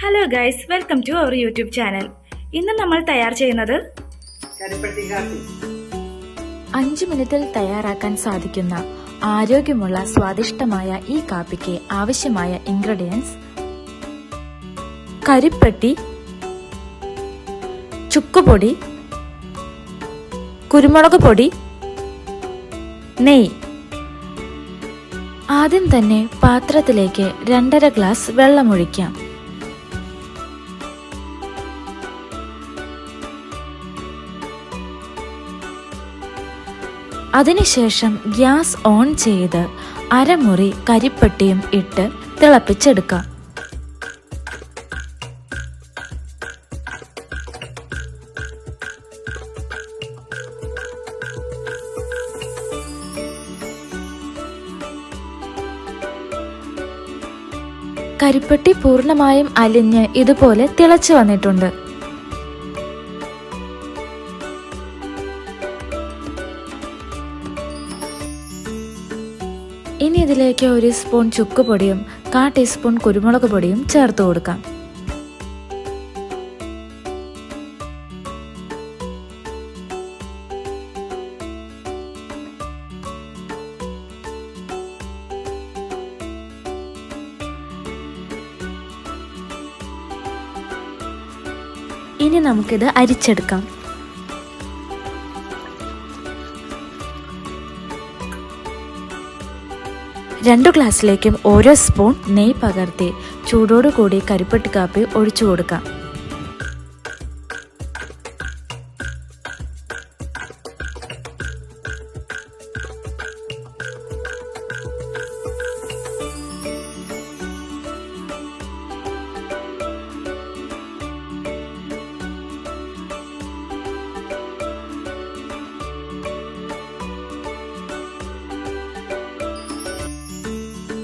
Hello guys, welcome to our YouTube channel. ഇന്ന് നമ്മൾ തയ്യാർ ചെയ്യുന്നത് കരിപ്പട്ടി കാപ്പി. 5 മിനിറ്റിൽ തയ്യാറാക്കാൻ സാധിക്കുന്ന ആരോഗ്യമുള്ള സ്വാദിഷ്ടമായ ഈ കാപ്പിക്ക് ആവശ്യമായ ഇൻഗ്രീഡിയൻസ്: കരിപ്പട്ടി, ചുക്കുപൊടി, കുരുമുളക് പൊടി, നെയ്യ്. ആദ്യം തന്നെ പാത്രത്തിലേക്ക് 2.5 ഗ്ലാസ് വെള്ളമൊഴിക്കാം. അതിനുശേഷം ഗ്യാസ് ഓൺ ചെയ്ത് അരമുറി കരിപ്പട്ടിയും ഇട്ട് തിളപ്പിച്ചെടുക്കാം. കരിപ്പട്ടി പൂർണ്ണമായും അലിഞ്ഞ് ഇതുപോലെ തിളച്ചു വന്നിട്ടുണ്ട്. ഇനി ഇതിലേക്ക് 1 സ്പൂൺ ചുക്കുപൊടിയും 1/4 ടീസ്പൂൺ കുരുമുളക് പൊടിയും ചേർത്ത് കൊടുക്കാം. ഇനി നമുക്കിത് അരിച്ചെടുക്കാം. രണ്ടു ഗ്ലാസ്സിലേക്കും ഓരോ സ്പൂൺ നെയ്യ് പകർത്തി ചൂടോടുകൂടി കരിപ്പട്ടി കാപ്പി ഒഴിച്ചു കൊടുക്കാം.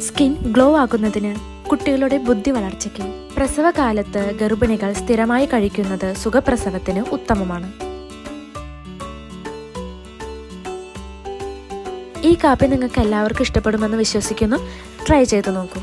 സ്കിൻ ഗ്ലോ ആകുന്നതിന്, കുട്ടികളുടെ ബുദ്ധി വളർച്ചയ്ക്ക്, പ്രസവകാലത്ത് ഗർഭിണികൾ സ്ഥിരമായി കഴിക്കുന്നത് സുഖപ്രസവത്തിന് ഉത്തമമാണ്. ഈ കാപ്പി നിങ്ങൾക്ക് എല്ലാവർക്കും ഇഷ്ടപ്പെടുമെന്ന് വിശ്വസിക്കുന്നു. ട്രൈ ചെയ്തു നോക്കൂ.